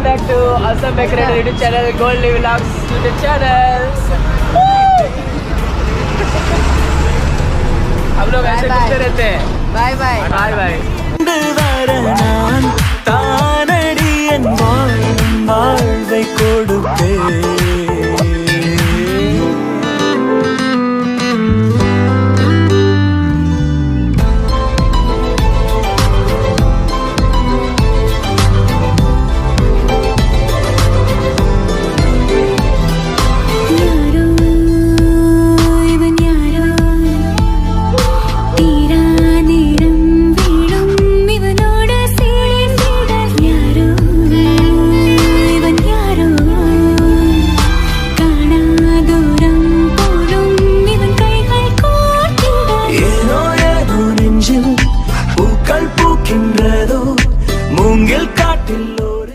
welcome back to Awesome Bakery YouTube channel, Gold Vlogs YouTube channel. हम लोग ऐसे मिलते रहते हैं. Bye bye. Bye bye. தானடி என் வாழ்வை கொடு